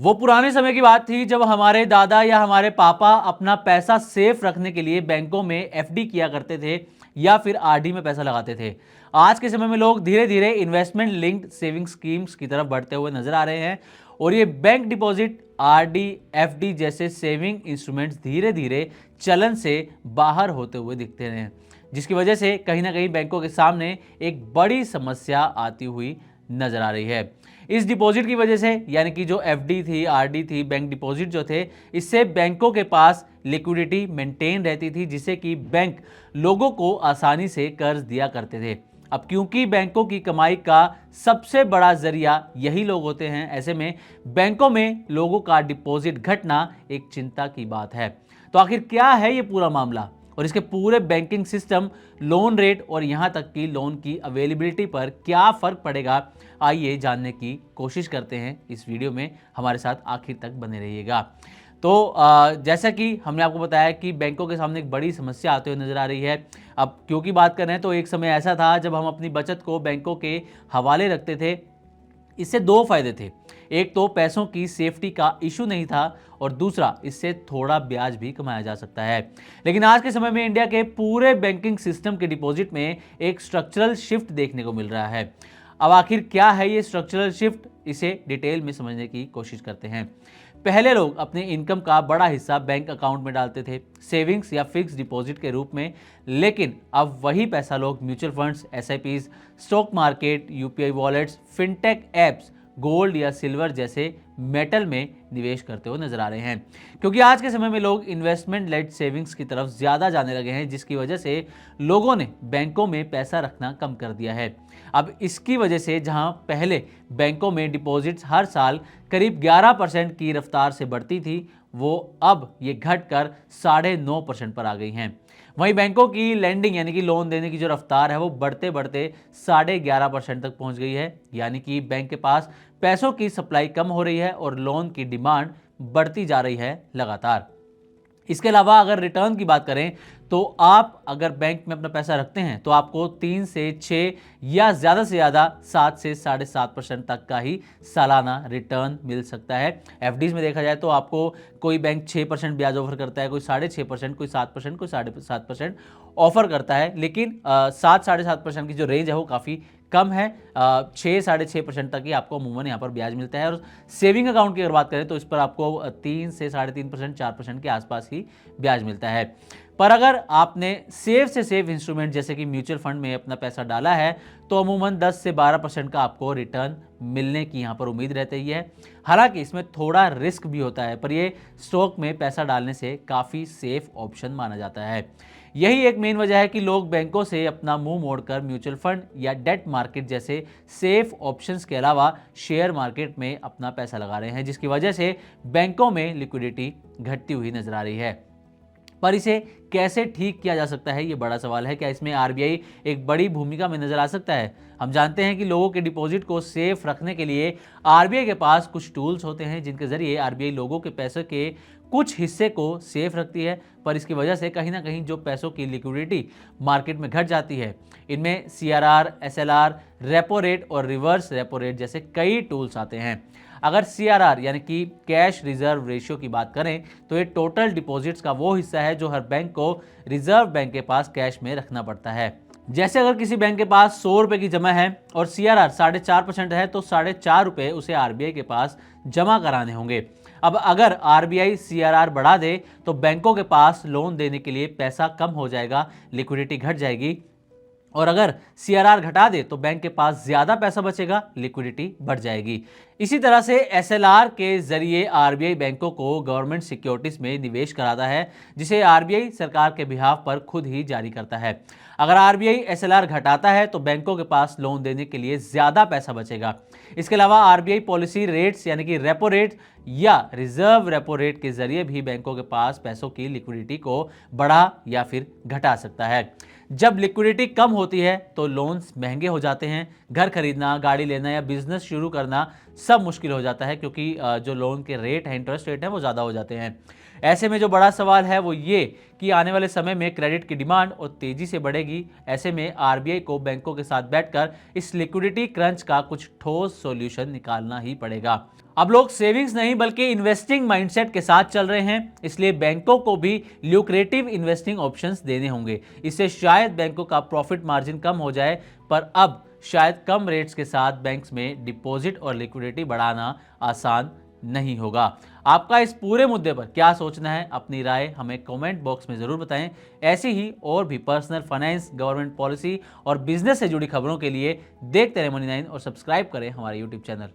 वो पुराने समय की बात थी जब हमारे दादा या हमारे पापा अपना पैसा सेफ रखने के लिए बैंकों में एफडी किया करते थे या फिर आरडी में पैसा लगाते थे। आज के समय में लोग धीरे धीरे इन्वेस्टमेंट लिंक्ड सेविंग स्कीम्स की तरफ बढ़ते हुए नजर आ रहे हैं और ये बैंक डिपॉजिट, आरडी, एफडी जैसे सेविंग इंस्ट्रूमेंट्स धीरे धीरे चलन से बाहर होते हुए दिखते हैं, जिसकी वजह से कहीं ना कहीं बैंकों के सामने एक बड़ी समस्या आती हुई नजर आ रही है। इस डिपॉजिट की वजह से, यानी कि जो एफडी थी, आरडी थी, बैंक डिपॉजिट जो थे, इससे बैंकों के पास लिक्विडिटी मेंटेन रहती थी, जिससे कि बैंक लोगों को आसानी से कर्ज दिया करते थे। अब क्योंकि बैंकों की कमाई का सबसे बड़ा जरिया यही लोग होते हैं, ऐसे में बैंकों में लोगों का डिपॉजिट घटना एक चिंता की बात है। तो आखिर क्या है ये पूरा मामला और इसके पूरे बैंकिंग सिस्टम, लोन रेट और यहाँ तक कि लोन की अवेलेबिलिटी पर क्या फ़र्क पड़ेगा, आइए जानने की कोशिश करते हैं इस वीडियो में। हमारे साथ आखिर तक बने रहिएगा। तो जैसा कि हमने आपको बताया कि बैंकों के सामने एक बड़ी समस्या आते हुए नज़र आ रही है। अब क्योंकि बात कर रहे हैं तो एक समय ऐसा था जब हम अपनी बचत को बैंकों के हवाले रखते थे। इससे दो फायदे थे, एक तो पैसों की सेफ्टी का इशू नहीं था और दूसरा इससे थोड़ा ब्याज भी कमाया जा सकता है। लेकिन आज के समय में इंडिया के पूरे बैंकिंग सिस्टम के डिपॉजिट में एक स्ट्रक्चरल शिफ्ट देखने को मिल रहा है। अब आखिर क्या है ये स्ट्रक्चरल शिफ्ट, इसे डिटेल में समझने की कोशिश करते हैं। पहले लोग अपने इनकम का बड़ा हिस्सा बैंक अकाउंट में डालते थे, सेविंग्स या फिक्स डिपॉजिट के रूप में, लेकिन अब वही पैसा लोग mutual funds, SIPs, stock market, UPI wallets, fintech apps, gold या सिल्वर जैसे मेटल में निवेश करते हुए नजर आ रहे हैं। क्योंकि आज के समय में लोग इन्वेस्टमेंट लेड सेविंग्स की तरफ ज्यादा जाने लगे हैं, जिसकी वजह से लोगों ने बैंकों में पैसा रखना कम कर दिया है। अब इसकी वजह से जहां पहले बैंकों में डिपॉजिट्स हर साल करीब 11% की रफ्तार से बढ़ती थी, वो अब ये घटकर 9.5% पर आ गई हैं। वहीं बैंकों की लेंडिंग यानी कि लोन देने की जो रफ्तार है वो बढ़ते बढ़ते 11.5% तक पहुंच गई है। यानी कि बैंक के पास पैसों की सप्लाई कम हो रही है और लोन की डिमांड बढ़ती जा रही है लगातार। इसके अलावा अगर रिटर्न की बात करें तो आप अगर बैंक में अपना पैसा रखते हैं तो आपको 3 से 6 या ज़्यादा से ज़्यादा 7 से 7.5% तक का ही सालाना रिटर्न मिल सकता है। एफडीज में देखा जाए तो आपको कोई बैंक 6% ब्याज ऑफर करता है, कोई 6.5%, कोई 7%, कोई 7.5% ऑफर करता है, लेकिन 7-7.5% की जो रेंज है वो काफ़ी कम है। 6-6.5% तक ही आपको अमूमन यहाँ पर ब्याज मिलता है। और सेविंग अकाउंट की अगर बात करें तो इस पर आपको 3 से 3.5%, 4% के आसपास ही ब्याज मिलता है। पर अगर आपने सेफ से सेफ इंस्ट्रूमेंट जैसे कि म्यूचुअल फंड में अपना पैसा डाला है तो अमूमन 10 से 12% का आपको रिटर्न मिलने की यहाँ पर उम्मीद रहती है। हालांकि इसमें थोड़ा रिस्क भी होता है, पर ये स्टॉक में पैसा डालने से काफ़ी सेफ ऑप्शन माना जाता है। यही एक मेन वजह है कि लोग बैंकों से अपना मुंह मोड़कर म्यूचुअल फंड या डेट मार्केट जैसे सेफ ऑप्शंस के अलावा शेयर मार्केट में अपना पैसा लगा रहे हैं, जिसकी वजह से बैंकों में लिक्विडिटी घटती हुई नजर आ रही है। पर इसे कैसे ठीक किया जा सकता है, ये बड़ा सवाल है। क्या इसमें आरबीआई एक बड़ी भूमिका में नजर आ सकता है? हम जानते हैं कि लोगों के डिपॉजिट को सेफ रखने के लिए आरबीआई के पास कुछ टूल्स होते हैं, जिनके जरिए आरबीआई लोगों के पैसे के कुछ हिस्से को सेफ रखती है, पर इसकी वजह से कहीं ना कहीं जो पैसों की लिक्विडिटी मार्केट में घट जाती है। इनमें सीआरआर, एसएलआर, रेपो रेट और रिवर्स रेपो रेट जैसे कई टूल्स आते हैं। अगर सीआरआर यानी कि कैश रिजर्व रेशियो की बात करें तो ये टोटल डिपॉजिट्स का वो हिस्सा है जो हर बैंक को रिजर्व बैंक के पास कैश में रखना पड़ता है। जैसे अगर किसी बैंक के पास 100 रुपए की जमा है और सीआरआर 4.5% है तो 4.5 रुपए उसे आरबीआई के पास जमा कराने होंगे। अब अगर आरबीआई सीआरआर बढ़ा दे तो बैंकों के पास लोन देने के लिए पैसा कम हो जाएगा, लिक्विडिटी घट जाएगी, और अगर सीआरआर घटा दे तो बैंक के पास ज्यादा पैसा बचेगा, लिक्विडिटी बढ़ जाएगी। इसी तरह से एसएलआर के जरिए आरबीआई बैंकों को गवर्नमेंट सिक्योरिटीज में निवेश कराता है, जिसे आरबीआई सरकार के बिहाफ पर खुद ही जारी करता है। अगर आरबीआई एसएलआर घटाता है तो बैंकों के पास लोन देने के लिए ज्यादा पैसा बचेगा। इसके अलावा आरबीआई पॉलिसी रेट्स यानी कि रेपो रेट या रिजर्व रेपो रेट के जरिए भी बैंकों के पास पैसों की लिक्विडिटी को बढ़ा या फिर घटा सकता है। जब लिक्विडिटी कम होती है तो लोन्स महंगे हो जाते हैं, घर खरीदना, गाड़ी लेना या बिजनेस शुरू करना सब मुश्किल हो जाता है, क्योंकि जो लोन के रेट है, इंटरेस्ट रेट है, वो ज़्यादा हो जाते हैं। ऐसे में जो बड़ा सवाल है वो ये कि आने वाले समय में क्रेडिट की डिमांड और तेजी से बढ़ेगी। ऐसे में आरबीआई को बैंकों के साथ बैठकर इस लिक्विडिटी क्रंच का कुछ ठोस सॉल्यूशन निकालना ही पड़ेगा। अब लोग सेविंग्स नहीं बल्कि इन्वेस्टिंग माइंडसेट के साथ चल रहे हैं, इसलिए बैंकों को भी ल्यूक्रेटिव इन्वेस्टिंग ऑप्शंस देने होंगे। इससे शायद बैंकों का प्रॉफिट मार्जिन कम हो जाए, पर अब शायद कम रेट्स के साथ बैंक्स में डिपॉजिट और लिक्विडिटी बढ़ाना आसान नहीं होगा। आपका इस पूरे मुद्दे पर क्या सोचना है? अपनी राय हमें कमेंट बॉक्स में जरूर बताएं। ऐसी ही और भी पर्सनल फाइनेंस, गवर्नमेंट पॉलिसी और बिजनेस से जुड़ी खबरों के लिए देखते रहे मनी 9 और सब्सक्राइब करें हमारे यूट्यूब चैनल।